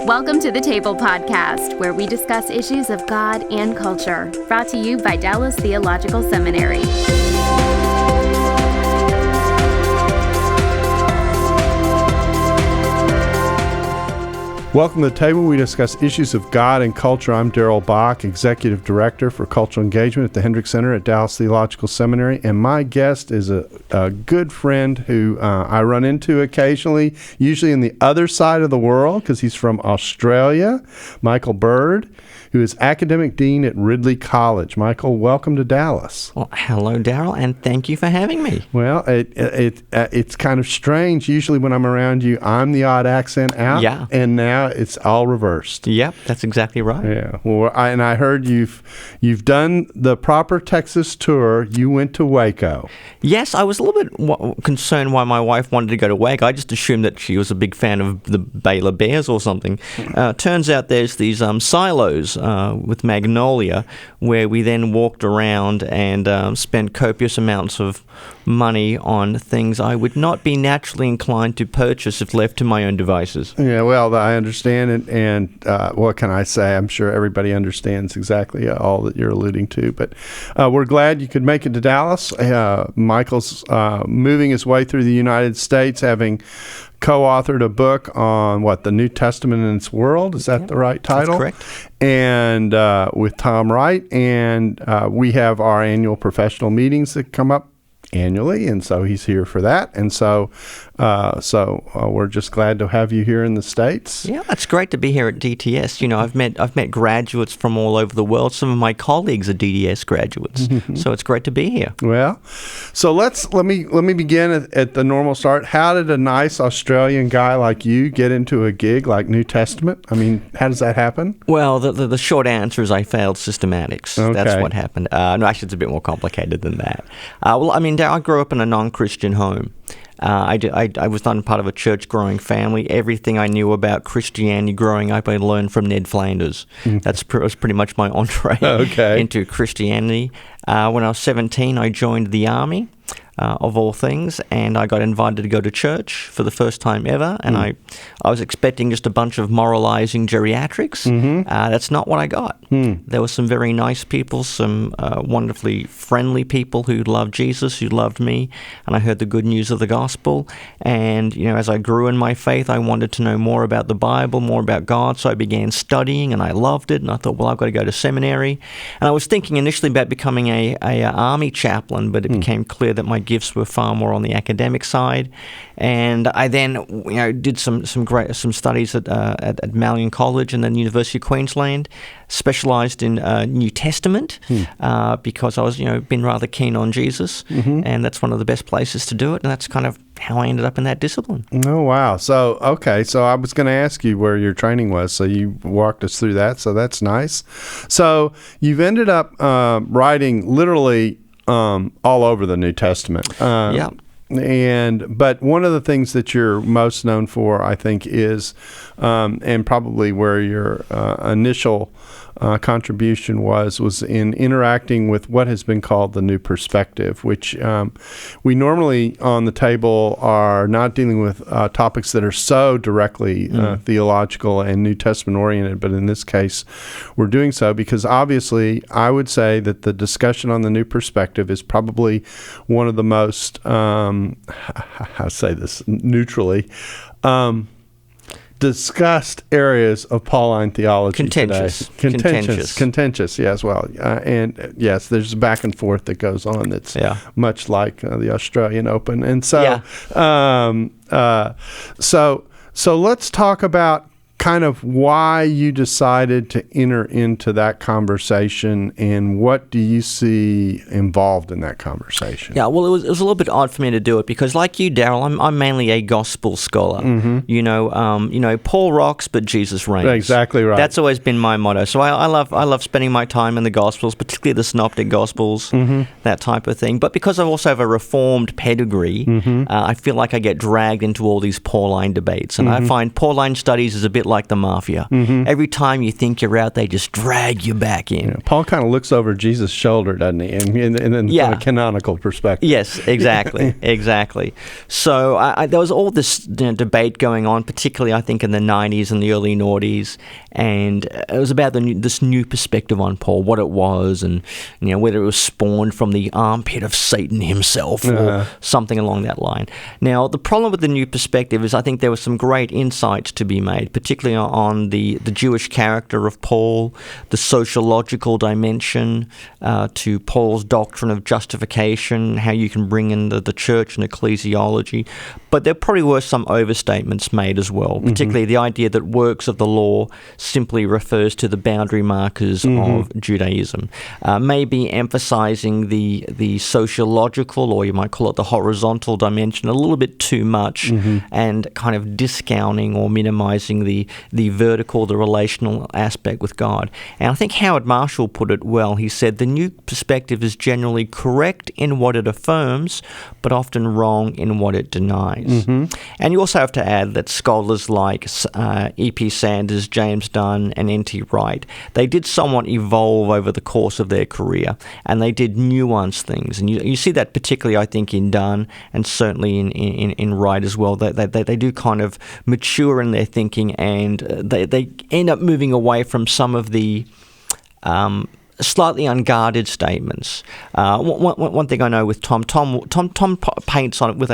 Welcome to the Table Podcast, where we discuss issues of God and culture, brought to you by Dallas Theological Seminary. Welcome to the Table. We discuss issues of God and culture. I'm Darrell, Bock, Executive Director for Cultural Engagement at the Hendrick Center at Dallas Theological Seminary. And my guest is a good friend who I run into occasionally, usually in the other side of the world, because he's from Australia, Michael Bird, who is Academic Dean at Ridley College. Michael, welcome to Dallas. Well, hello, Darrell, and thank you for having me. Well, it's kind of strange. Usually when I'm around you, I'm the odd accent out. Yeah. And now it's all reversed. Yep, that's exactly right. Yeah. Well, I heard you've done the proper Texas tour. You went to Waco. Yes, I was a little bit concerned why my wife wanted to go to Waco. I just assumed that she was a big fan of the Baylor Bears or something. Turns out there's these silos with Magnolia where we then walked around and spent copious amounts of money on things I would not be naturally inclined to purchase if left to my own devices. Yeah, well, I understand it, and what can I say? I'm sure everybody understands exactly all that you're alluding to, but we're glad you could make it to Dallas. Michael's moving his way through the United States, having co-authored a book on the New Testament in its world. Is that the right title? That's correct. And with Tom Wright, and we have our annual professional meetings that come up annually, and so he's here for that, and so we're just glad to have you here in the States. Yeah, it's great to be here at DTS. You know, I've met graduates from all over the world. Some of my colleagues are DDS graduates, so it's great to be here. Well, so let me begin at the normal start. How did a nice Australian guy like you get into a gig like New Testament? I mean, how does that happen? Well, the short answer is I failed systematics. Okay. That's what happened. No, actually, it's a bit more complicated than that. Well, I mean, I grew up in a non-Christian home. I was not part of a church-growing family. Everything I knew about Christianity growing up, I learned from Ned Flanders. That was pretty much my entree into Christianity. When I was 17, I joined the Army, of all things, and I got invited to go to church for the first time ever, and I was expecting just a bunch of moralizing geriatrics. That's not what I got. There were some very nice people, some wonderfully friendly people who loved Jesus, who loved me, and I heard the good news of the gospel. And, you know, as I grew in my faith, I wanted to know more about the Bible, more about God, so I began studying, and I loved it, and I thought, well, I've got to go to seminary. And I was thinking initially about becoming a army chaplain, but it became clear that my gifts were far more on the academic side, and I then did some studies at Malyon College and then University of Queensland, specialised in New Testament because I was been rather keen on Jesus, and that's one of the best places to do it, and that's kind of how I ended up in that discipline. Oh, wow. So I was going to ask you where your training was, so you walked us through that, so that's nice. So you've ended up writing literally all over the New Testament. Yeah. But one of the things that you're most known for, I think, is, and probably where your initial contribution was in interacting with what has been called the New Perspective, which we normally on the table are not dealing with topics that are so directly theological and New Testament oriented, but in this case we're doing so because obviously I would say that the discussion on the New Perspective is probably one of the most, I say this neutrally, discussed areas of Pauline theology today. Contentious, yes. Well, and yes, there's back and forth that goes on that's much like the Australian Open. And so, so let's talk about kind of why you decided to enter into that conversation, and what do you see involved in that conversation? Yeah, well, it was a little bit odd for me to do it because, like you, Darrell, I'm mainly a gospel scholar. Paul rocks, but Jesus reigns. Exactly right. That's always been my motto. So I love spending my time in the Gospels, particularly the Synoptic Gospels, that type of thing. But because I also have a Reformed pedigree, I feel like I get dragged into all these Pauline debates, and I find Pauline studies is a bit like like the mafia. Every time you think you're out, they just drag you back in. Yeah, Paul kind of looks over Jesus' shoulder, doesn't he? And then from a canonical perspective. Yes, exactly, exactly. So there was all this debate going on, particularly I think in the 90s and the early noughties, and it was about this new perspective on Paul, what it was, and whether it was spawned from the armpit of Satan himself or something along that line. Now, the problem with the new perspective is I think there were some great insights to be made, particularly on the Jewish character of Paul, the sociological dimension to Paul's doctrine of justification, how you can bring in the church and ecclesiology. But there probably were some overstatements made as well, particularly the idea that works of the law simply refers to the boundary markers of Judaism, maybe emphasizing the sociological, or you might call it the horizontal dimension, a little bit too much, and kind of discounting or minimizing the vertical, the relational aspect with God. And I think Howard Marshall put it well. He said, the new perspective is generally correct in what it affirms, but often wrong in what it denies. And you also have to add that scholars like E.P. Sanders, James Dunn, and N.T. Wright, they did somewhat evolve over the course of their career, and they did nuance things. And you see that particularly, I think, in Dunn, and certainly in Wright as well. They do kind of mature in their thinking, and they end up moving away from some of the slightly unguarded statements. One thing I know with Tom paints on it with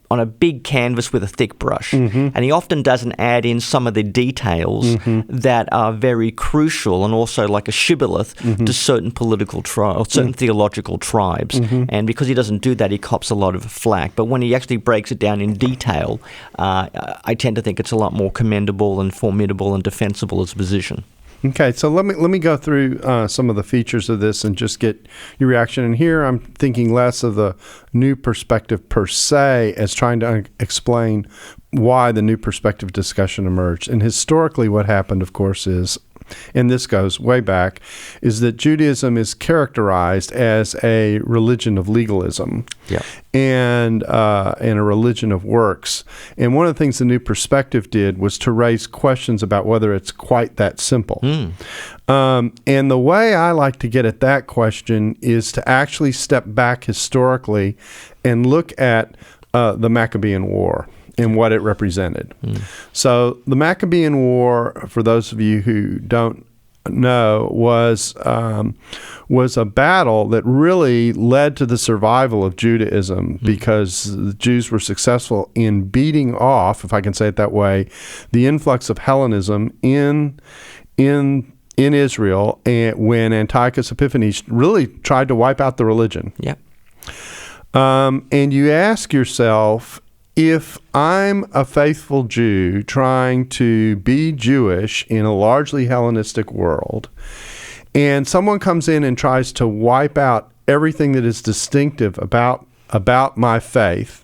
on a big canvas with a thick brush, and he often doesn't add in some of the details that are very crucial and also like a shibboleth to certain political or certain theological tribes. And because he doesn't do that, he cops a lot of flack. But when he actually breaks it down in detail, I tend to think it's a lot more commendable and formidable and defensible as a position. Okay, so let me go through some of the features of this and just get your reaction. And here I'm thinking less of the new perspective per se as trying to explain why the new perspective discussion emerged. And historically what happened, of course, is, and this goes way back, is that Judaism is characterized as a religion of legalism and a religion of works. And one of the things the New Perspective did was to raise questions about whether it's quite that simple. And the way I like to get at that question is to actually step back historically and look at the Maccabean War and what it represented. So the Maccabean War, for those of you who don't know, was a battle that really led to the survival of Judaism because the Jews were successful in beating off, if I can say it that way, the influx of Hellenism in Israel, and when Antiochus Epiphanes really tried to wipe out the religion. And you ask yourself, if I'm a faithful Jew trying to be Jewish in a largely Hellenistic world, and someone comes in and tries to wipe out everything that is distinctive about my faith,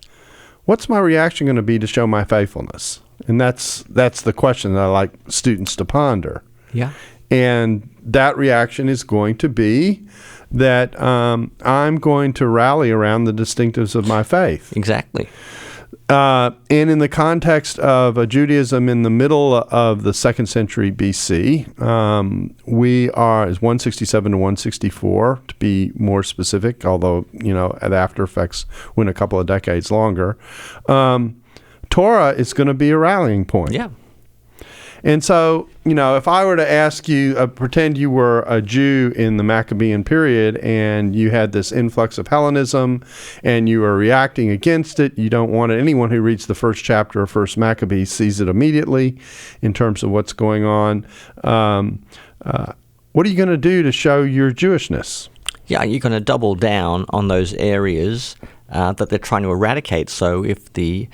what's my reaction going to be to show my faithfulness? And that's the question that I like students to ponder. And that reaction is going to be that I'm going to rally around the distinctives of my faith. Exactly. And in the context of a Judaism in the middle of the 2nd century BC, we are, is 167 to 164, to be more specific, although, the after effects went a couple of decades longer. Torah is going to be a rallying point. And so, if I were to ask you, pretend you were a Jew in the Maccabean period and you had this influx of Hellenism and you are reacting against it, you don't want it. Anyone who reads the first chapter of First Maccabees sees it immediately in terms of what's going on. What are you going to do to show your Jewishness? You're going to double down on those areas that they're trying to eradicate. So if the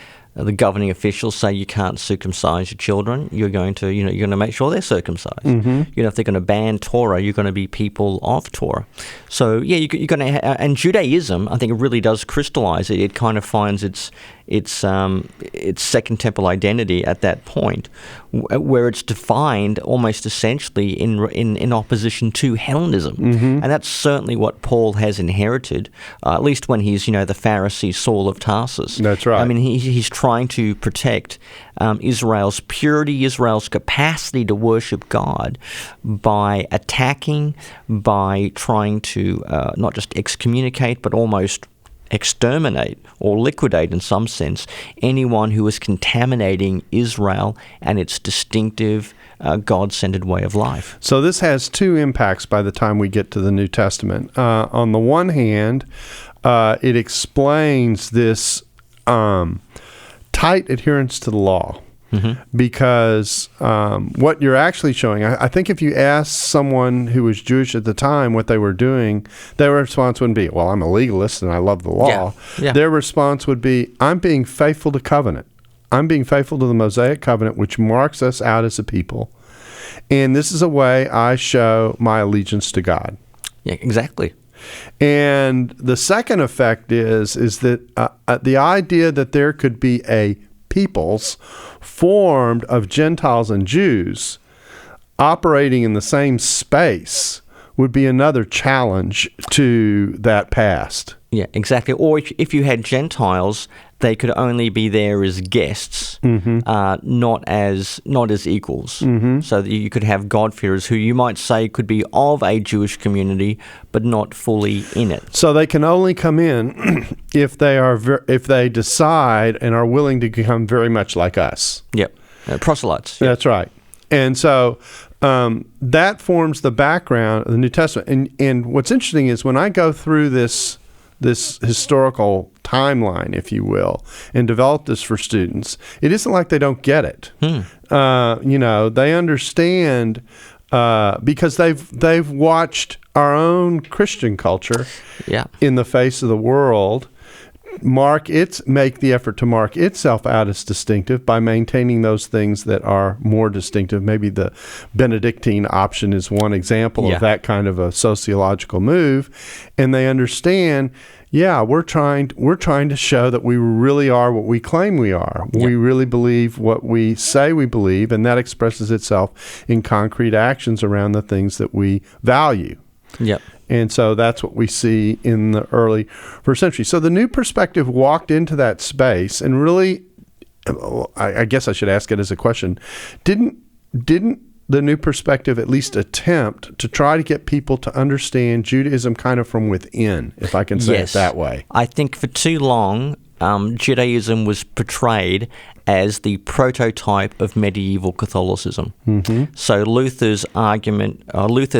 governing officials say you can't circumcise your children, you're going to make sure they're circumcised. If they're going to ban Torah, you're going to be people of Torah. So you're going to, and Judaism, I think, it really does crystallize it. It kind of finds its its Second Temple identity at that point, where it's defined almost essentially in opposition to Hellenism. And that's certainly what Paul has inherited, at least when he's, the Pharisee Saul of Tarsus. That's right. I mean, he's trying to protect Israel's purity, Israel's capacity to worship God by attacking, by trying to not just excommunicate, but almost exterminate or liquidate in some sense anyone who is contaminating Israel and its distinctive God-centered way of life. So this has two impacts by the time we get to the New Testament. On the one hand, it explains this tight adherence to the law. Because what you're actually showing, I think if you asked someone who was Jewish at the time what they were doing, their response wouldn't be, well, I'm a legalist and I love the law. Yeah. Their response would be, I'm being faithful to covenant. I'm being faithful to the Mosaic covenant, which marks us out as a people. And this is a way I show my allegiance to God. Yeah, exactly. And the second effect is that the idea that there could be a peoples formed of Gentiles and Jews operating in the same space would be another challenge to that past. Yeah, exactly. Or if you had Gentiles, they could only be there as guests, not as equals. So that you could have God-fearers who you might say could be of a Jewish community, but not fully in it. So they can only come in if they decide and are willing to become very much like us. Yep, proselytes. Yep. That's right. And so that forms the background of the New Testament. And what's interesting is when I go through this historical timeline, if you will, and develop this for students, it isn't like they don't get it. They understand because they've watched our own Christian culture in the face of the world make the effort to mark itself out as distinctive by maintaining those things that are more distinctive. Maybe the Benedictine option is one example of that kind of a sociological move. And they understand, we're trying to show that we really are what we claim we are. We really believe what we say we believe, and that expresses itself in concrete actions around the things that we value. Yep. And so that's what we see in the early first century. So the new perspective walked into that space and really, I guess I should ask it as a question, didn't the new perspective at least attempt to try to get people to understand Judaism kind of from within, if I can say it that way? I think for too long, Judaism was portrayed as the prototype of medieval Catholicism. So Luther's argument with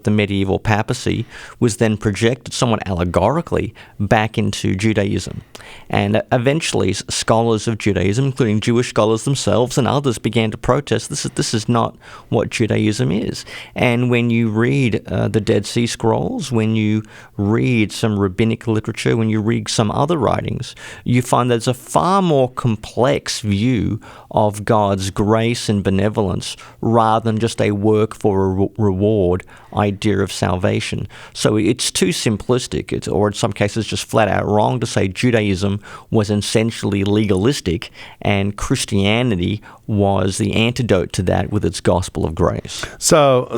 the medieval papacy was then projected somewhat allegorically back into Judaism. And eventually scholars of Judaism, including Jewish scholars themselves and others, began to protest, this is not what Judaism is. And when you read the Dead Sea Scrolls, when you read some rabbinic literature, when you read some other writings, you find there's a far more complex view of God's grace and benevolence rather than just a work for a reward idea of salvation. So it's too simplistic, or in some cases just flat out wrong to say Judaism was essentially legalistic and Christianity was the antidote to that with its gospel of grace. So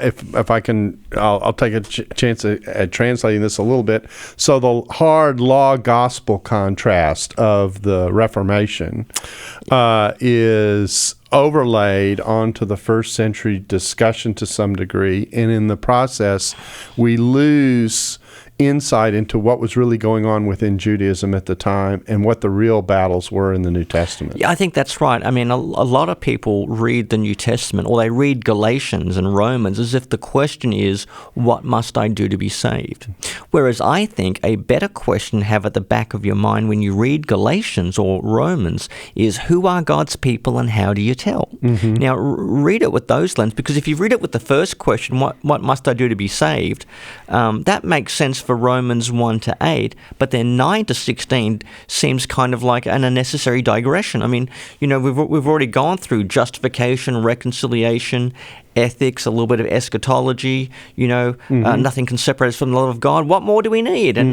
if I can, I'll take a chance at translating this a little bit. So the hard law gospel contrast of the Reformation is overlaid onto the first century discussion to some degree, and in the process we lose insight into what was really going on within Judaism at the time and what the real battles were in the New Testament. Yeah, I think that's right. I mean, a lot of people read the New Testament, or they read Galatians and Romans as if the question is, what must I do to be saved? Whereas I think a better question to have at the back of your mind when you read Galatians or Romans is, who are God's people and how do you tell? Now, read it with those lenses, because if you read it with the first question, what must I do to be saved, that makes sense for Romans 1 to 8, but then 9 to 16 seems kind of like an unnecessary digression. I mean, we've already gone through justification, reconciliation, ethics, a little bit of eschatology, nothing can separate us from the love of God. What more do we need? And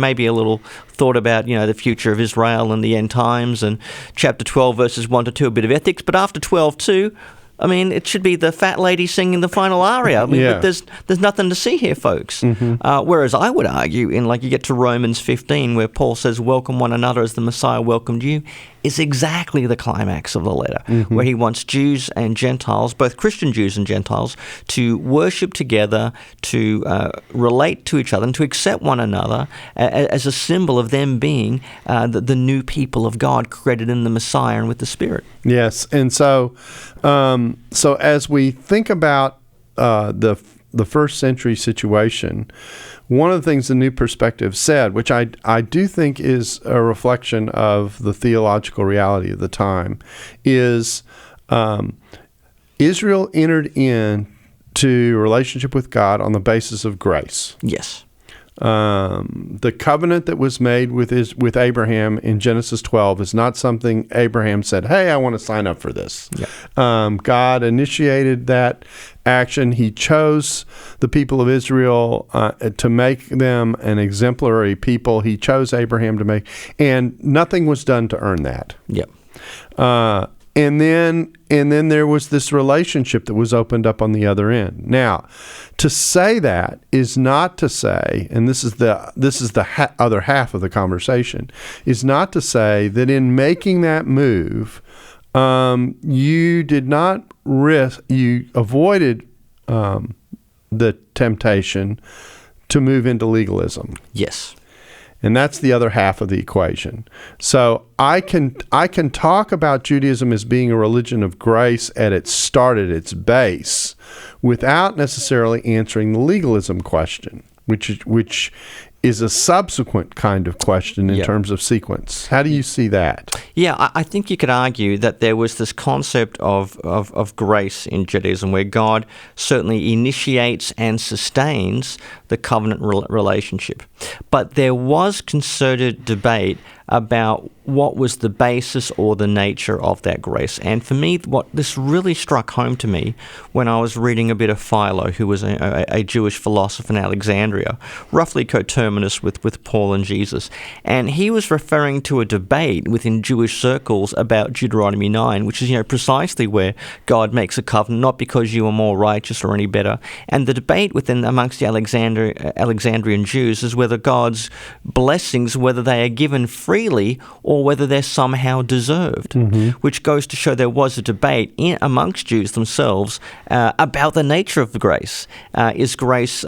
maybe a little thought about, the future of Israel and the end times, and chapter 12, verses 1 to 2, a bit of ethics. But after 12:2, I mean, it should be the fat lady singing the final aria. I mean, but there's nothing to see here, folks. Whereas I would argue, you get to Romans 15, where Paul says, welcome one another as the Messiah welcomed you, is exactly the climax of the letter, where he wants Jews and Gentiles, both Christian Jews and Gentiles, to worship together, to relate to each other, and to accept one another as a symbol of them being the new people of God, created in the Messiah and with the Spirit. Yes, and so as we think about the first century situation, one of the things the New Perspective said, which I do think is a reflection of the theological reality of the time, is Israel entered into a relationship with God on the basis of grace. Yes. The covenant that was made with Abraham in Genesis 12 is not something Abraham said, hey, I want to sign up for this. Yeah. God initiated that action. He chose the people of Israel to make them an exemplary people. He chose Abraham to make, and nothing was done to earn that. Yep. And then there was this relationship that was opened up on the other end. Now, to say that is not to say, and this is the other half of the conversation, is not to say that in making that move, you did not risk, you avoided the temptation to move into legalism. Yes. And that's the other half of the equation. So I can talk about Judaism as being a religion of grace at its start, at its base, without necessarily answering the legalism question, which is a subsequent kind of question in terms of sequence. How do you see that? Yeah, I think you could argue that there was this concept of grace in Judaism, where God certainly initiates and sustains the covenant relationship. But there was concerted debate about what was the basis or the nature of that grace. And for me, what this really struck home to me when I was reading a bit of Philo, who was a Jewish philosopher in Alexandria, roughly coterminous with Paul and Jesus. And he was referring to a debate within Jewish circles about Deuteronomy 9, which is precisely where God makes a covenant, not because you are more righteous or any better. And the debate amongst the Alexandrian Jews is whether God's blessings, whether they are given freely or whether they're somehow deserved, which goes to show there was a debate amongst Jews themselves about the nature of the grace. Is grace,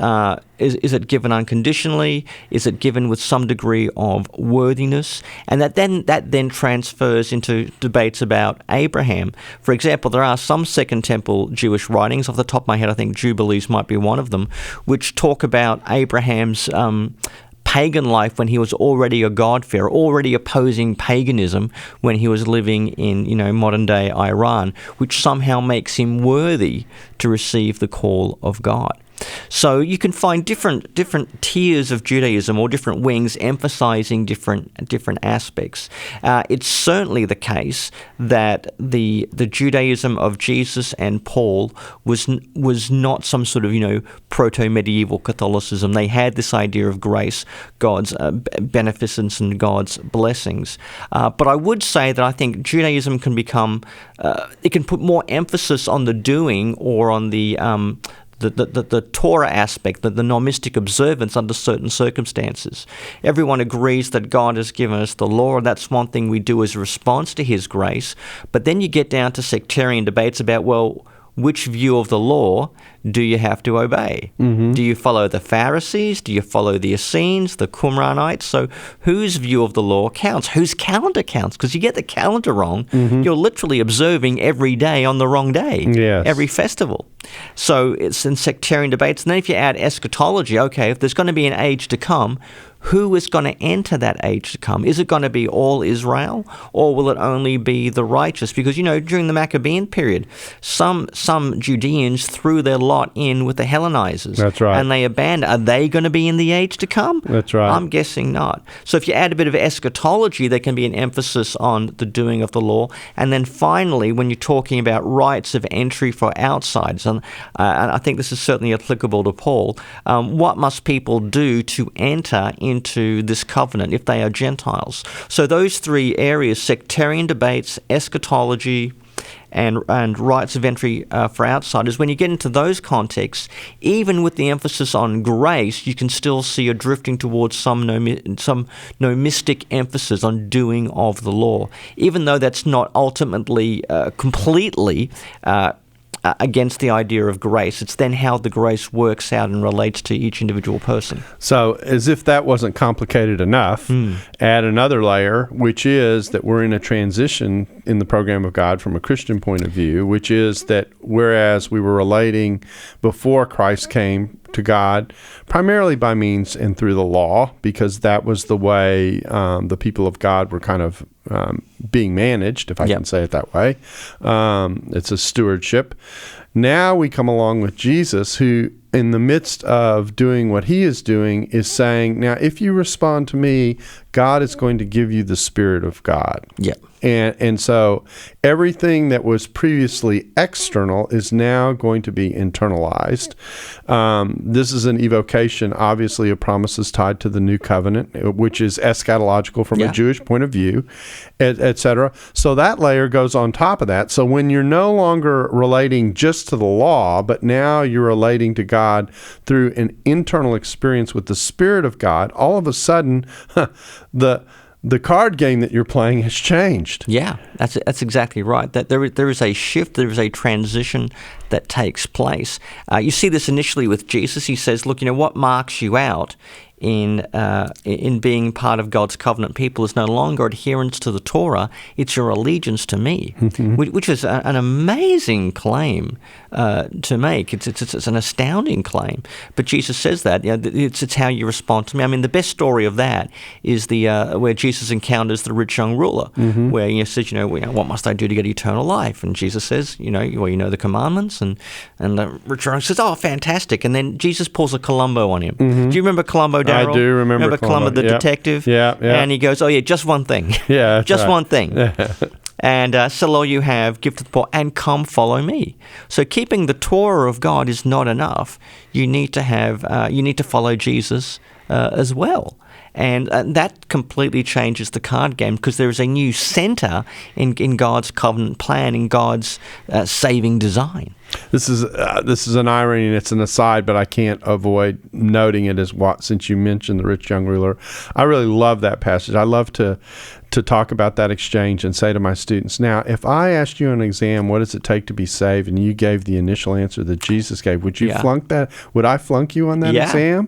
is it given unconditionally? Is it given with some degree of worthiness? And that then transfers into debates about Abraham. For example, there are some Second Temple Jewish writings, off the top of my head, I think Jubilees might be one of them, which talk about Abraham's pagan life when he was already a God-fearer, already opposing paganism when he was living in, modern-day Iran, which somehow makes him worthy to receive the call of God. So you can find different tiers of Judaism, or different wings emphasizing different aspects. It's certainly the case that the Judaism of Jesus and Paul was not some sort of proto-medieval Catholicism. They had this idea of grace, God's beneficence and God's blessings. But I would say that I think Judaism can become it can put more emphasis on the doing, or on the Torah aspect, the nomistic observance under certain circumstances. Everyone agrees that God has given us the law, and that's one thing we do as a response to His grace. But then you get down to sectarian debates about, well, which view of the law do you have to obey? Do you follow the Pharisees? Do you follow the Essenes, the Qumranites? So whose view of the law counts? Whose calendar counts? Because you get the calendar wrong, you're literally observing every day on the wrong day, every festival. So it's in sectarian debates. And then if you add eschatology, okay, if there's going to be an age to come, who is going to enter that age to come? Is it going to be all Israel, or will it only be the righteous? Because, during the Maccabean period, some Judeans threw their lot in with the Hellenizers. That's right. And they abandoned. Are they going to be in the age to come? That's right. I'm guessing not. So if you add a bit of eschatology, there can be an emphasis on the doing of the law. And then finally, when you're talking about rights of entry for outsiders, and I think this is certainly applicable to Paul, what must people do to enter into this covenant if they are Gentiles? So those three areas, sectarian debates, eschatology, and rights of entry for outsiders, when you get into those contexts, even with the emphasis on grace, you can still see a drifting towards some nomistic emphasis on doing of the law, even though that's not ultimately completely against the idea of grace. It's then how the grace works out and relates to each individual person. So, as if that wasn't complicated enough, add another layer, which is that we're in a transition in the program of God from a Christian point of view, which is that whereas we were relating before Christ came to God, primarily by means and through the law, because that was the way the people of God were kind of being managed, if I can say it that way. It's a stewardship. Now we come along with Jesus, who in the midst of doing what he is doing is saying, now if you respond to me, God is going to give you the Spirit of God. Yeah. And so everything that was previously external is now going to be internalized. This is an evocation, obviously, of promises tied to the new covenant, which is eschatological from a Jewish point of view, et cetera. So that layer goes on top of that. So when you're no longer relating just to the law, but now you're relating to God through an internal experience with the Spirit of God, all of a sudden, the card game that you're playing has changed. Yeah, that's exactly right. That there is a shift, there is a transition that takes place. You see this initially with Jesus. He says, "Look, what marks you out in being part of God's covenant people is no longer adherence to the Torah; it's your allegiance to me," which is an amazing claim to make. It's an astounding claim. But Jesus says that it's how you respond to me. I mean, the best story of that is the where Jesus encounters the rich young ruler, where he says, "What must I do to get eternal life?" And Jesus says, "You know the commandments." And the rich young says, "Oh, fantastic!" And then Jesus pulls a Columbo on him. Do you remember Columbo, Darrell? I do remember Columbo, the detective? Yeah. And he goes, "Oh yeah, just one thing." Yeah, just one thing. And sell all you have, give to the poor, and come follow me. So keeping the Torah of God is not enough. You need to follow Jesus as well. And that completely changes the card game, because there is a new center in God's covenant plan, in God's saving design. This is an irony, and it's an aside, but I can't avoid noting it since you mentioned the rich young ruler. I really love that passage. I love to talk about that exchange and say to my students, now, if I asked you on an exam, what does it take to be saved, and you gave the initial answer that Jesus gave, would you flunk that? Would I flunk you on that exam?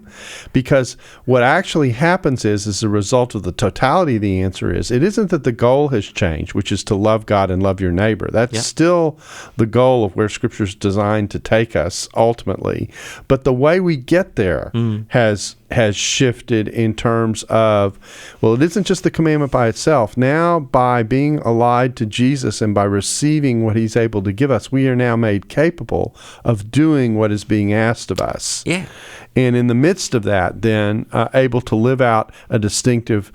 Because what actually happens is, as a result of the totality of the answer is, it isn't that the goal has changed, which is to love God and love your neighbor. That's still the goal of where Scripture's designed to take us ultimately. But the way we get there has shifted in terms of, well, it isn't just the commandment by itself. Now, by being allied to Jesus and by receiving what he's able to give us, we are now made capable of doing what is being asked of us. Yeah. And in the midst of that, then, able to live out a distinctive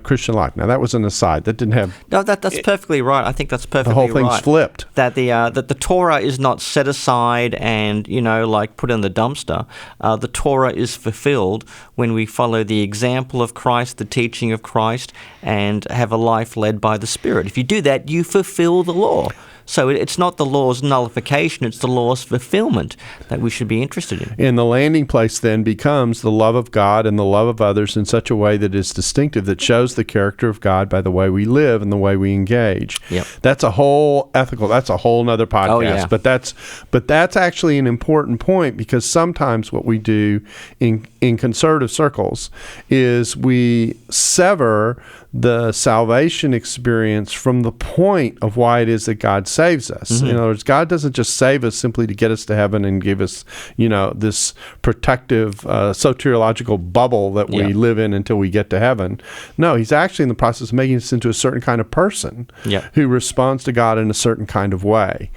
Christian life. Now, that was an aside. That didn't have... No, that's perfectly right. I think that's perfectly right. The whole thing's flipped. That the Torah is not set aside and, put in the dumpster. The Torah is fulfilled when we follow the example of Christ, the teaching of Christ, and have a life led by the Spirit. If you do that, you fulfill the law. So it's not the law's nullification, it's the law's fulfillment that we should be interested in. And the landing place then becomes the love of God and the love of others in such a way that is distinctive, that shows the character of God by the way we live and the way we engage. Yep. That's a whole nother podcast. Oh, yeah. But that's actually an important point, because sometimes what we do in conservative circles is we sever the salvation experience from the point of why it is that God saves us. In other words, God doesn't just save us simply to get us to heaven and give us, this protective soteriological bubble that we live in until we get to heaven. No, he's actually in the process of making us into a certain kind of person who responds to God in a certain kind of way.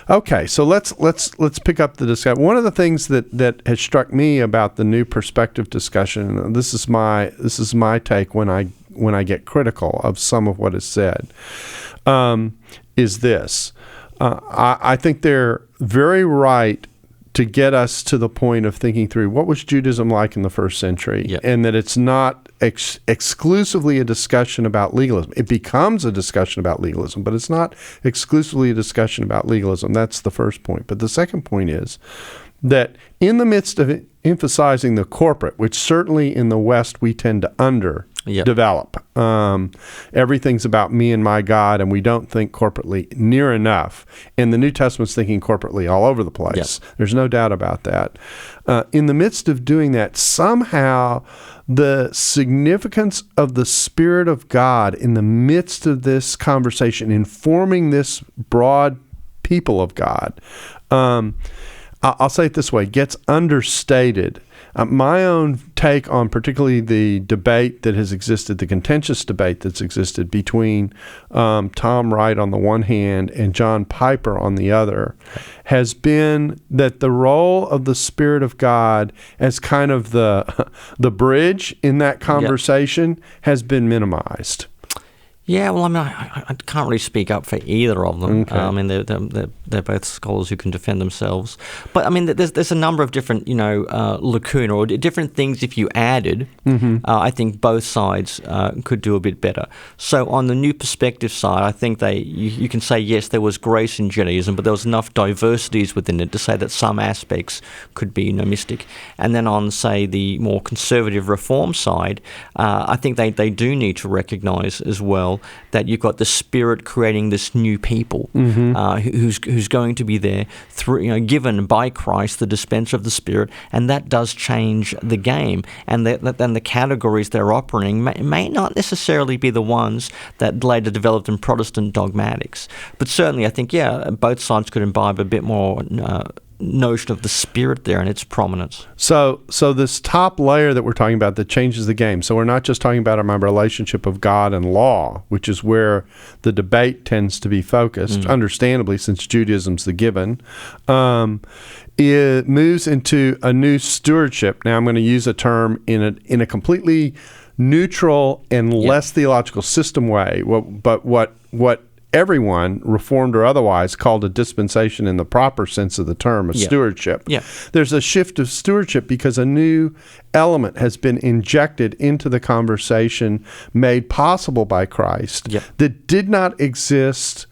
Okay, so let's pick up the discussion. One of the things that has struck me about the new perspective discussion, and this is my take when I get critical of some of what is said, is this. I think they're very right to get us to the point of thinking through what was Judaism like in the first century, and that it's not exclusively a discussion about legalism. It becomes a discussion about legalism, but it's not exclusively a discussion about legalism. That's the first point. But the second point is that in the midst of emphasizing the corporate, which certainly in the West we tend to develop. Everything's about me and my God, and we don't think corporately near enough. And the New Testament's thinking corporately all over the place. There's no doubt about that. In the midst of doing that, somehow the significance of the Spirit of God in the midst of this conversation, informing this broad people of God, I'll say it this way, gets understated. My own take on particularly the debate that has existed, the contentious debate that's existed between Tom Wright on the one hand and John Piper on the other, has been that the role of the Spirit of God as kind of the bridge in that conversation has been minimized. Yeah, well, I mean, I can't really speak up for either of them. Okay. I mean, they're both scholars who can defend themselves. But I mean, there's a number of different, lacuna or different things. If you added, I think both sides could do a bit better. So on the new perspective side, I think you can say yes, there was grace in Judaism, but there was enough diversities within it to say that some aspects could be mystic. And then on, say, the more conservative Reform side, I think they do need to recognize as well that you've got the Spirit creating this new people who's going to be there through, given by Christ, the dispenser of the Spirit, and that does change the game. And then the categories they're operating may not necessarily be the ones that later developed in Protestant dogmatics. But certainly, I think, both sides could imbibe a bit more notion of the Spirit there and its prominence. So this top layer that we're talking about that changes the game. So we're not just talking about my relationship of God and law, which is where the debate tends to be focused, understandably, since Judaism's the given. It moves into a new stewardship. Now I'm going to use a term in a completely neutral and less theological system way. But what everyone, Reformed or otherwise, called a dispensation in the proper sense of the term, stewardship. There's a shift of stewardship because a new element has been injected into the conversation made possible by Christ that did not exist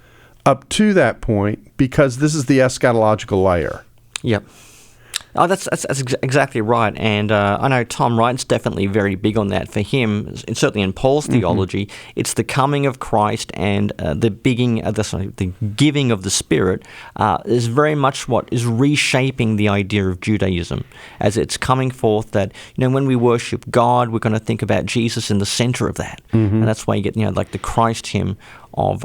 up to that point because this is the eschatological layer. Oh, that's exactly right, and I know Tom Wright's definitely very big on that. For him, and certainly in Paul's theology, it's the coming of Christ and the giving of the Spirit is very much what is reshaping the idea of Judaism as it's coming forth. That when we worship God, we're going to think about Jesus in the center of that, and that's why you get like the Christ hymn of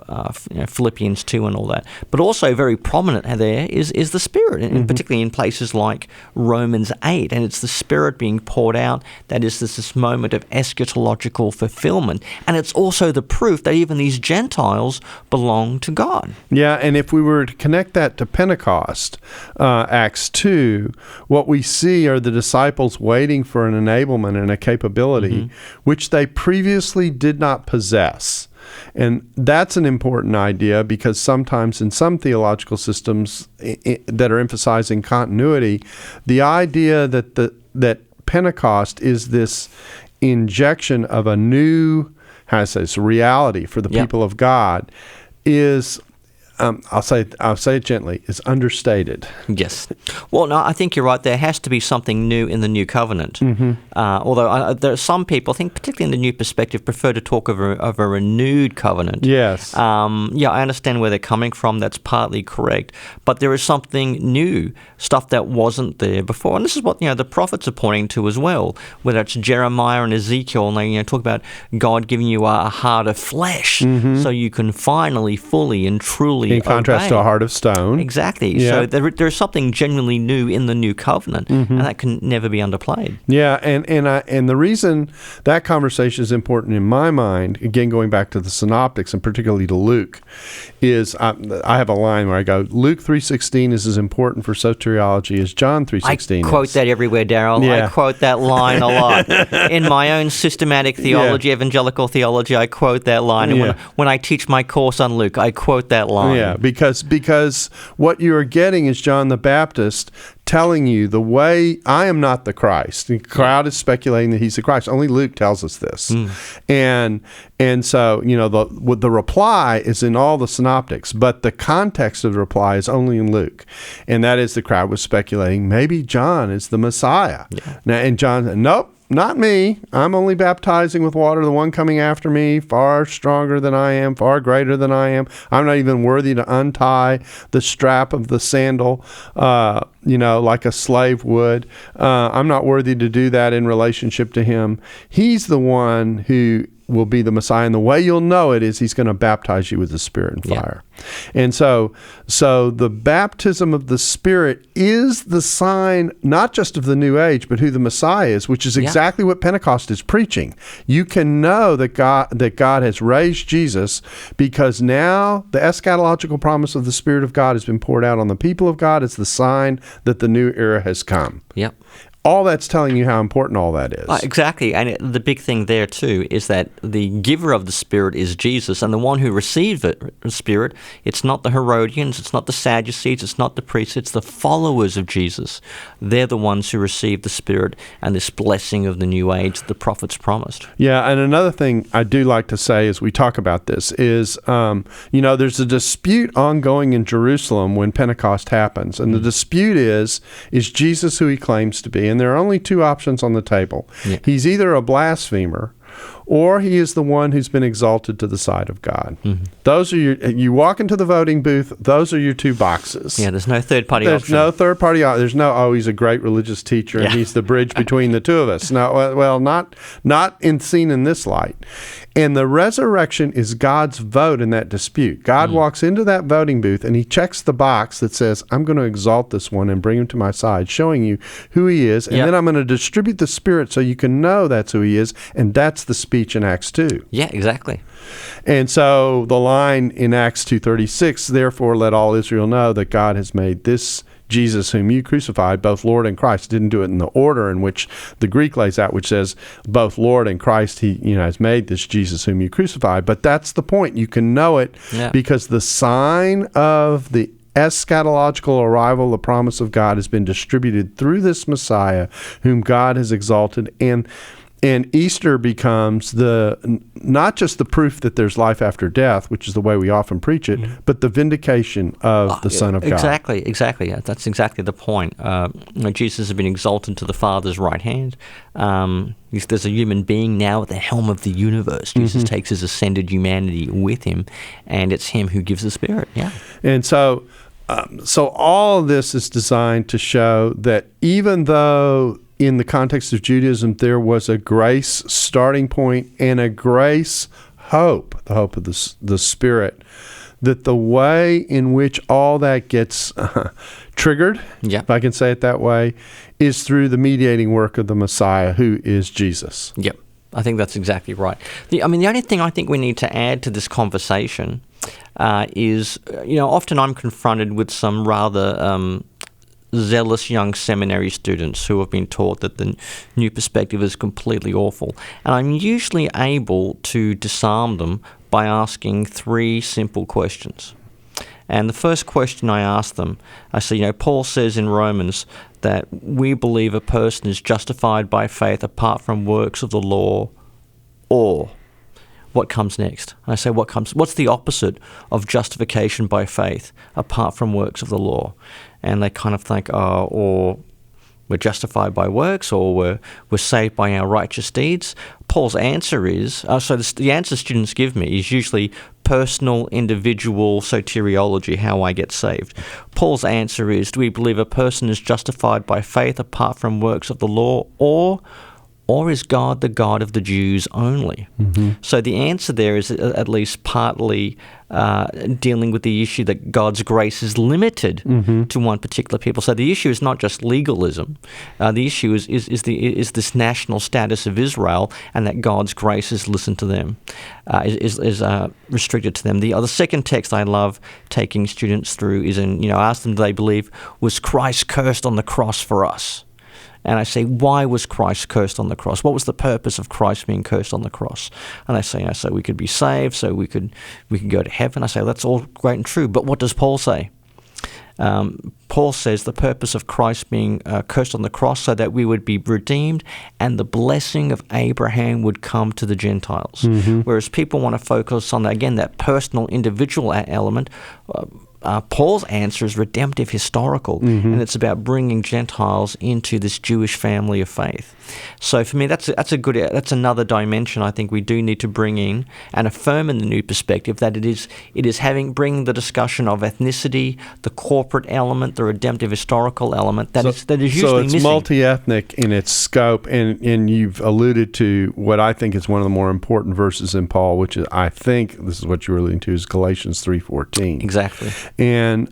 Philippians 2 and all that. But also very prominent there is the Spirit, and particularly in places like Romans 8, and it's the Spirit being poured out that is this moment of eschatological fulfillment. And it's also the proof that even these Gentiles belong to God. Yeah, and if we were to connect that to Pentecost, Acts 2, what we see are the disciples waiting for an enablement and a capability which they previously did not possess. And that's an important idea because sometimes in some theological systems that are emphasizing continuity, the idea that Pentecost is this injection of a new, reality for the people of God is I'll say it gently, is understated. Yes. Well, no, I think you're right. There has to be something new in the new covenant. Although there are some people, I think particularly in the New Perspective, prefer to talk of a renewed covenant. Yes. I understand where they're coming from. That's partly correct. But there is something new, stuff that wasn't there before. And this is what the prophets are pointing to as well, whether it's Jeremiah and Ezekiel, and they talk about God giving you a heart of flesh so you can finally, fully and truly in contrast to a heart of stone. Exactly. Yeah. So there's something genuinely new in the new covenant, and that can never be underplayed. Yeah, and the reason that conversation is important in my mind, again going back to the Synoptics and particularly to Luke, is I have a line where I go, Luke 3:16 is as important for soteriology as John 3:16 I quote that everywhere, Darrell. Yeah. I quote that line a lot. In my own systematic theology, evangelical theology, I quote that line. And when I teach my course on Luke, I quote that line. Yeah, because what you are getting is John the Baptist telling you the way, I am not the Christ. The crowd is speculating that he's the Christ. Only Luke tells us this. And so, the reply is in all the synoptics, but the context of the reply is only in Luke. And that is the crowd was speculating, maybe John is the Messiah. Yeah. Now, and John said, nope. Not me. I'm only baptizing with water. The one coming after me, far stronger than I am, far greater than I am. I'm not even worthy to untie the strap of the sandal, like a slave would. I'm not worthy to do that in relationship to him. He's the one who will be the Messiah, and the way you'll know it is he's going to baptize you with the Spirit and fire. And so the baptism of the Spirit is the sign not just of the new age, but who the Messiah is, which is exactly what Pentecost is preaching. You can know that God has raised Jesus because now the eschatological promise of the Spirit of God has been poured out on the people of God. It's the sign that the new era has come. Yep. All that's telling you how important all that is. Exactly. And the big thing there, too, is that the giver of the Spirit is Jesus, and the one who receives the Spirit, it's not the Herodians, it's not the Sadducees, it's not the priests, it's the followers of Jesus. They're the ones who receive the Spirit and this blessing of the new age the prophets promised. Yeah, and another thing I do like to say as we talk about this is, there's a dispute ongoing in Jerusalem when Pentecost happens, and the dispute is Jesus who he claims to be? And there are only two options on the table. Yeah. He's either a blasphemer or he is the one who's been exalted to the side of God. Those are you walk into the voting booth, those are your two boxes. Yeah, there's no third party option. There's no third party. There's no, he's a great religious teacher and he's the bridge between the two of us. No, well, not seen in this light. And the resurrection is God's vote in that dispute. God walks into that voting booth and he checks the box that says, I'm going to exalt this one and bring him to my side, showing you who he is. And then I'm going to distribute the Spirit so you can know that's who he is. And that's the speech in Acts 2. Yeah, exactly. And so the line in Acts 2:36, therefore let all Israel know that God has made this Jesus whom you crucified, both Lord and Christ. Didn't do it in the order in which the Greek lays out, which says both Lord and Christ, he has made this Jesus whom you crucified. But that's the point. You can know it because the sign of the eschatological arrival, the promise of God, has been distributed through this Messiah whom God has exalted. And Easter becomes not just the proof that there's life after death, which is the way we often preach it, but the vindication of the Son of God. Exactly. Yeah, that's exactly the point. Jesus has been exalted to the Father's right hand. There's a human being now at the helm of the universe. Jesus takes his ascended humanity with him, and it's him who gives the Spirit. Yeah. And so all of this is designed to show that even though in the context of Judaism, there was a grace starting point and a grace hope, the hope of the Spirit, that the way in which all that gets triggered, if I can say it that way, is through the mediating work of the Messiah, who is Jesus. Yep, I think that's exactly right. The only thing I think we need to add to this conversation is, often I'm confronted with some rather zealous young seminary students who have been taught that the New Perspective is completely awful. And I'm usually able to disarm them by asking three simple questions. And the first question I ask them, I say, Paul says in Romans that we believe a person is justified by faith apart from works of the law, or what comes next? And I say, what's the opposite of justification by faith apart from works of the law? And they kind of think, or we're justified by works, or we're saved by our righteous deeds. Paul's answer is, the answer students give me is usually personal, individual soteriology, how I get saved. Paul's answer is, do we believe a person is justified by faith apart from works of the law, or is God the God of the Jews only? Mm-hmm. So the answer there is at least partly dealing with the issue that God's grace is limited to one particular people. So the issue is not just legalism. The issue is this national status of Israel, and that God's grace is listened to them, is restricted to them. The second text I love taking students through is ask them, do they believe, was Christ cursed on the cross for us? And I say, why was Christ cursed on the cross? What was the purpose of Christ being cursed on the cross? And I say, so we could be saved, so we could go to heaven. I say, that's all great and true. But what does Paul say? Paul says the purpose of Christ being cursed on the cross so that we would be redeemed and the blessing of Abraham would come to the Gentiles. Mm-hmm. Whereas people want to focus on, again, that personal, individual element. Paul's answer is redemptive, historical, and it's about bringing Gentiles into this Jewish family of faith. So for me, that's another dimension I think we do need to bring in and affirm in the new perspective, that it is bringing the discussion of ethnicity, the corporate element, the redemptive historical element that is usually missing. So it's multi-ethnic in its scope, and you've alluded to what I think is one of the more important verses in Paul, which is, I think this is what you were alluding to, is Galatians 3:14. Exactly. And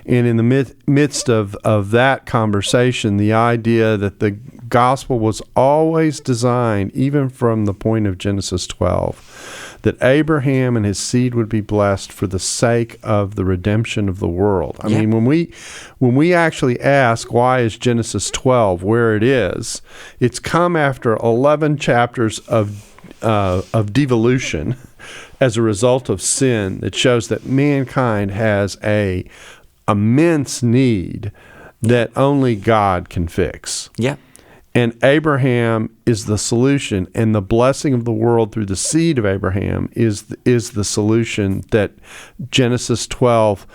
in the midst of that conversation, the idea that the gospel was always designed, even from the point of Genesis 12, that Abraham and his seed would be blessed for the sake of the redemption of the world. I mean, when we actually ask, why is Genesis 12 where it is, it's come after 11 chapters of devolution as a result of sin that shows that mankind has a immense need that only God can fix. Yeah. And Abraham is the solution, and the blessing of the world through the seed of Abraham is the solution that Genesis 12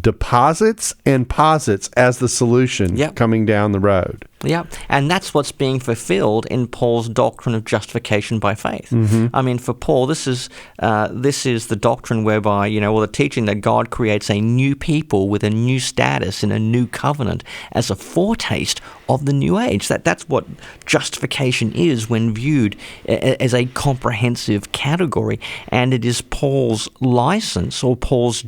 deposits and posits as the solution coming down the road. Yeah, and that's what's being fulfilled in Paul's doctrine of justification by faith. Mm-hmm. I mean, for Paul, this is the doctrine whereby, the teaching that God creates a new people with a new status in a new covenant as a foretaste of the new age. That's what justification is when viewed as a comprehensive category, and it is Paul's license or Paul's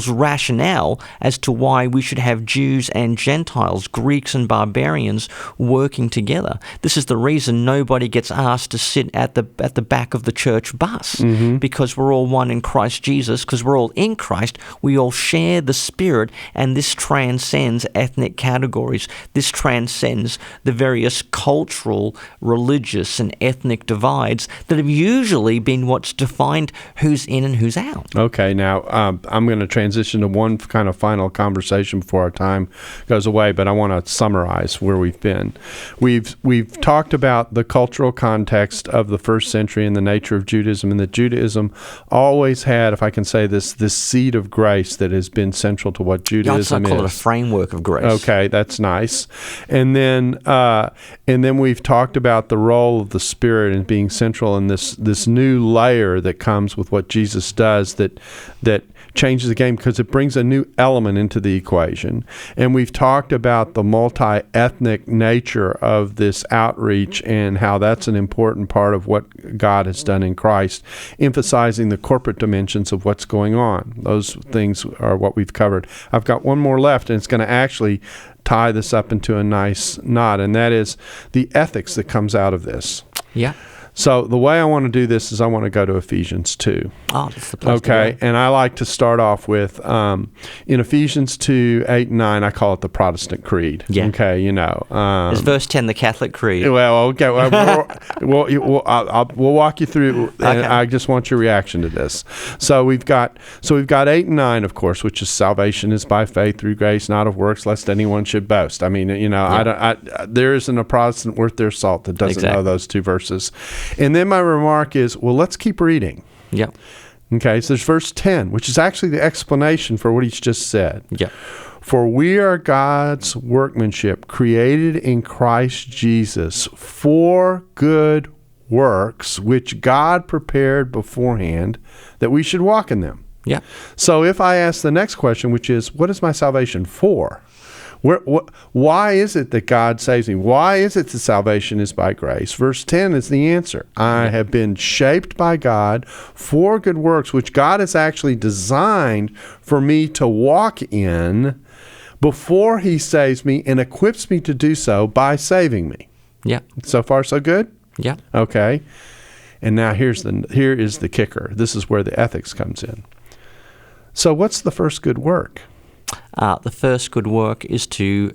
rationale as to why we should have Jews and Gentiles, Greeks and barbarians, working together. This is the reason nobody gets asked to sit at the back of the church bus, because we're all one in Christ Jesus, because we're all in Christ. We all share the Spirit, and this transcends ethnic categories. This transcends the various cultural, religious, and ethnic divides that have usually been what's defined who's in and who's out. Okay, now I'm going to transition to one kind of final conversation before our time goes away, but I want to summarize where we've been. We've talked about the cultural context of the first century and the nature of Judaism, and that Judaism always had, if I can say this seed of grace that has been central to what Judaism is. I call it a framework of grace. Okay, that's nice. And then we've talked about the role of the Spirit and being central in this new layer that comes with what Jesus does that changes the game, because it brings a new element into the equation. And we've talked about the multi-ethnic nature of this outreach and how that's an important part of what God has done in Christ, emphasizing the corporate dimensions of what's going on. Those things are what we've covered. I've got one more left, and it's going to actually tie this up into a nice knot, and that is the ethics that comes out of this. Yeah. So the way I want to do this is I want to go to Ephesians 2. Oh, that's the place Okay, to go. And I like to start off with, in Ephesians 2, 8, and 9, I call it the Protestant Creed. Yeah. Okay, Is verse 10 the Catholic Creed? Well, okay, we'll walk you through, and Okay. I just want your reaction to this. So we've got 8 and 9, of course, which is salvation is by faith through grace, not of works, lest anyone should boast. I mean, there isn't a Protestant worth their salt that doesn't know those two verses. And then my remark is, well, let's keep reading. Yeah. Okay, so there's verse 10, which is actually the explanation for what he's just said. Yeah. For we are God's workmanship, created in Christ Jesus for good works, which God prepared beforehand that we should walk in them. Yeah. So if I ask the next question, which is, what is my salvation for? Why is it that God saves me? Why is it that salvation is by grace? Verse 10 is the answer. I have been shaped by God for good works, which God has actually designed for me to walk in before he saves me and equips me to do so by saving me. Yeah. So far, so good? Yeah. Okay. And now here is the kicker. This is where the ethics comes in. So what's the first good work? The first good work is to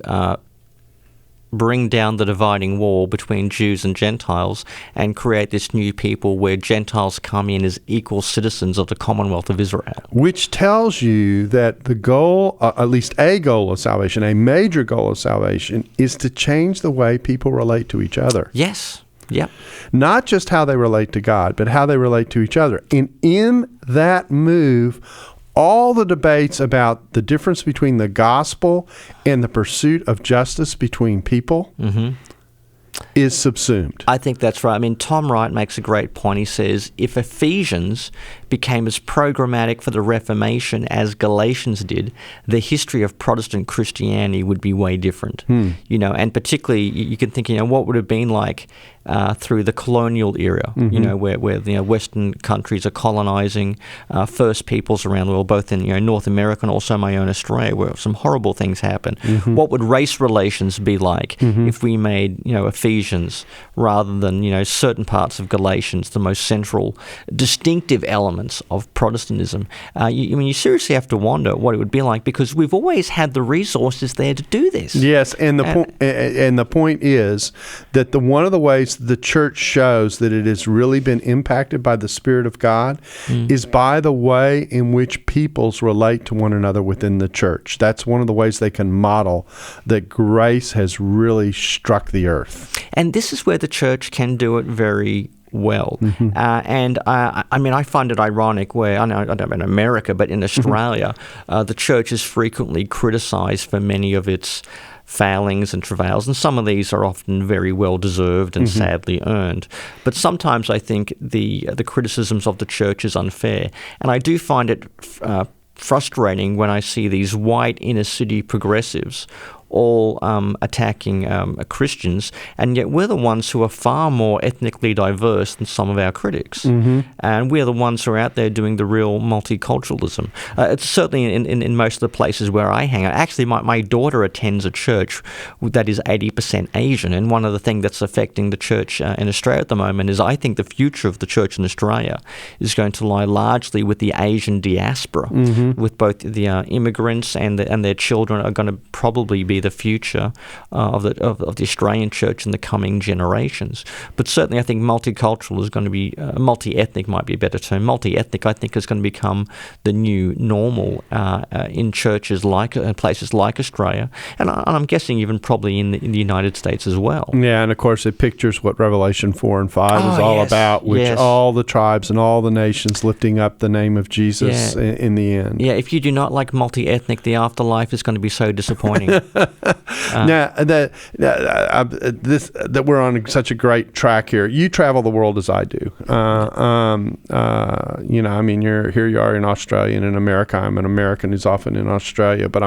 bring down the dividing wall between Jews and Gentiles and create this new people where Gentiles come in as equal citizens of the Commonwealth of Israel. Which tells you that the goal, at least a goal of salvation, a major goal of salvation, is to change the way people relate to each other. Yes. Yep. Not just how they relate to God, but how they relate to each other. And in that move, all the debates about the difference between the gospel and the pursuit of justice between people is subsumed. I think that's right. I mean, Tom Wright makes a great point. He says, if Ephesians became as programmatic for the Reformation as Galatians did, the history of Protestant Christianity would be way different. And particularly, you can think, what would it have been like through the colonial era, where Western countries are colonizing first peoples around the world, both in North America and also my own Australia, where some horrible things happen. What would race relations be like if we made Ephesians rather than certain parts of Galatians the most central, distinctive elements of Protestantism? You seriously have to wonder what it would be like, because we've always had the resources there to do this. Yes, and the point is that one of the ways the church shows that it has really been impacted by the Spirit of God is by the way in which peoples relate to one another within the church. That's one of the ways they can model that grace has really struck the earth. And this is where the church can do it very well. I find it ironic where, I don't know in America, but in Australia, the church is frequently criticized for many of its failings and travails, and some of these are often very well deserved and sadly earned. But sometimes I think the criticisms of the church is unfair, and I do find it frustrating when I see these white inner city progressives all attacking Christians, and yet we're the ones who are far more ethnically diverse than some of our critics. And we're the ones who are out there doing the real multiculturalism. It's certainly in most of the places where I hang out. Actually, my daughter attends a church that is 80% Asian, and one of the things that's affecting the church in Australia at the moment is I think the future of the church in Australia is going to lie largely with the Asian diaspora, with both the immigrants and their children are going to probably be the future of the Australian church in the coming generations. But certainly I think multicultural is going to be, multi-ethnic might be a better term. Multi-ethnic I think is going to become the new normal in churches places like Australia, and I'm guessing even probably in the United States as well. Yeah, and of course it pictures what Revelation 4 and 5 is all about, which all the tribes and all the nations lifting up the name of Jesus in the end. Yeah, if you do not like multi-ethnic, the afterlife is going to be so disappointing. Now that we're on such a great track here. You travel the world as I do. Here you are in Australia and in America. I'm an American who's often in Australia, but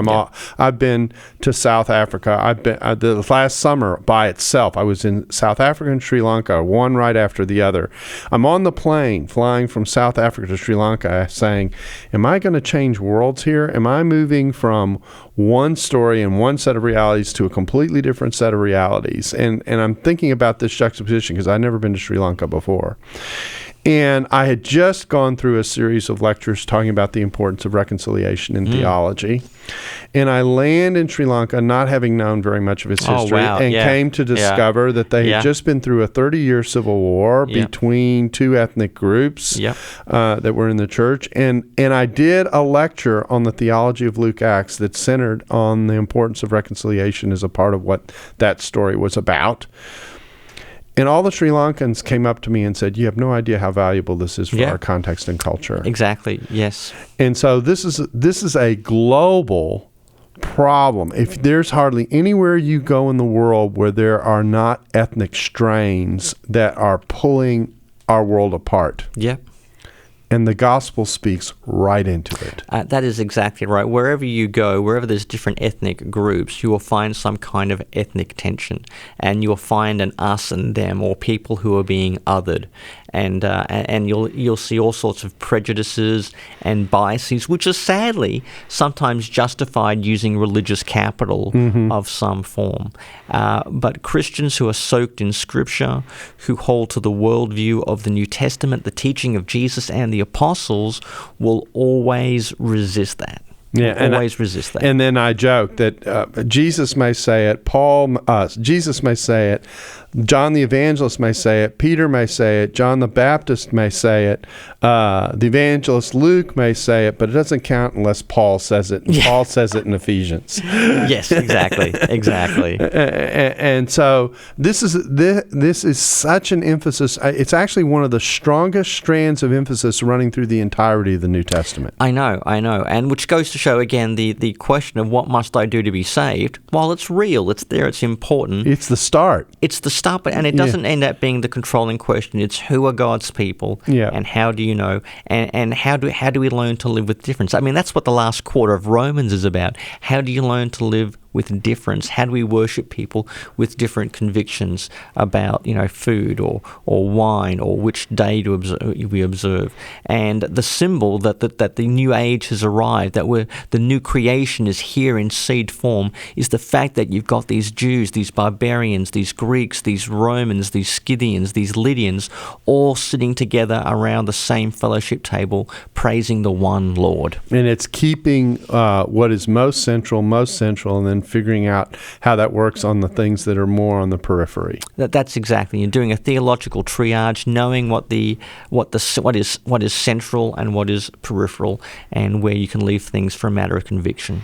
I've been to South Africa. I've been the last summer by itself. I was in South Africa and Sri Lanka, one right after the other. I'm on the plane flying from South Africa to Sri Lanka, saying, "Am I going to change worlds here? Am I moving from one story and one set of realities to a completely different set of realities?" And I'm thinking about this juxtaposition because I'd never been to Sri Lanka before. And I had just gone through a series of lectures talking about the importance of reconciliation in theology. And I land in Sri Lanka not having known very much of its history came to discover that they had just been through a 30-year civil war between two ethnic groups that were in the church. And I did a lecture on the theology of Luke Acts that centered on the importance of reconciliation as a part of what that story was about. And all the Sri Lankans came up to me and said, you have no idea how valuable this is for our context and culture. Exactly, yes. And so this is a global problem. If there's hardly anywhere you go in the world where there are not ethnic strains that are pulling our world apart. Yeah. And the gospel speaks right into it. That is exactly right. Wherever you go, wherever there's different ethnic groups, you will find some kind of ethnic tension, and you'll find an us and them, or people who are being othered, and you'll see all sorts of prejudices and biases, which are sadly sometimes justified using religious capital of some form. But Christians who are soaked in Scripture, who hold to the worldview of the New Testament, the teaching of Jesus and the apostles, will always resist that. Always resist that. And then I joke that Jesus may say it, Jesus may say it, John the Evangelist may say it, Peter may say it, John the Baptist may say it, the evangelist Luke may say it, but it doesn't count unless Paul says it. And Paul says it in Ephesians. Yes, exactly. And so this is such an emphasis. It's actually one of the strongest strands of emphasis running through the entirety of the New Testament. I know. And which goes to show, again, the question of what must I do to be saved? Well, it's real. It's there. It's important. It's the start. And it doesn't end up being the controlling question. It's who are God's people, and how do you know, and how do we learn to live with difference? I mean, that's what the last quarter of Romans is about. How do you learn to live with difference? How do we worship people with different convictions about, food or wine, or which day we observe? And the symbol that the new age has arrived, that the new creation is here in seed form, is the fact that you've got these Jews, these barbarians, these Greeks, these Romans, these Scythians, these Lydians, all sitting together around the same fellowship table, praising the one Lord. And it's keeping what is most central, and then figuring out how that works on the things that are more on the periphery. That's exactly. You're doing a theological triage, knowing what is central and what is peripheral, and where you can leave things for a matter of conviction.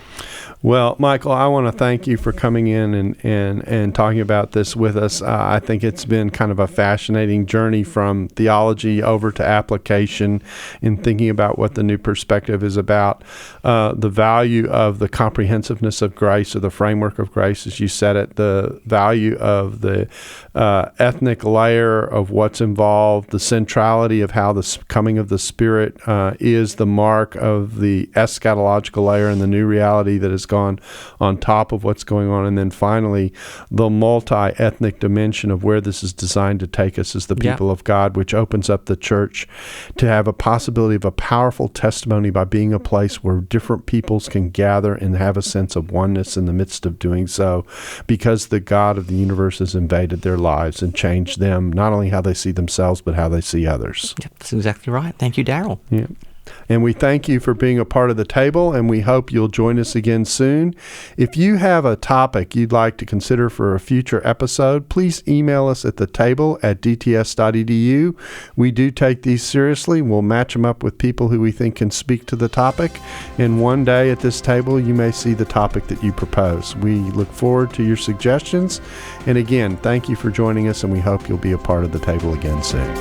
Well, Michael, I want to thank you for coming in and talking about this with us. I think it's been kind of a fascinating journey from theology over to application in thinking about what the new perspective is about, the value of the comprehensiveness of grace, or the framework of grace, as you said it, the value of the ethnic layer of what's involved, the centrality of how the coming of the Spirit is the mark of the eschatological layer and the new reality that has gone on top of what's going on, and then finally the multi-ethnic dimension of where this is designed to take us as the people of God, which opens up the church to have a possibility of a powerful testimony by being a place where different peoples can gather and have a sense of oneness in the midst of doing so, because the God of the universe has invaded their lives and changed them, not only how they see themselves, but how they see others. Yep, that's exactly right. Thank you, Darrell. Yeah. And we thank you for being a part of the table, and we hope you'll join us again soon. If you have a topic you'd like to consider for a future episode, please email us at thetable@dts.edu. We do take these seriously. We'll match them up with people who we think can speak to the topic, and one day at this table you may see the topic that you propose. We look forward to your suggestions, and again, thank you for joining us, and we hope you'll be a part of the table again soon.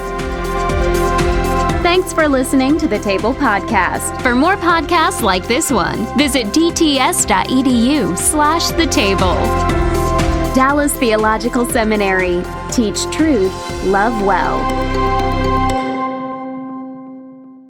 Thanks for listening to the Table Podcast. For more podcasts like this one, visit dts.edu/the table. Dallas Theological Seminary. Teach truth, love well.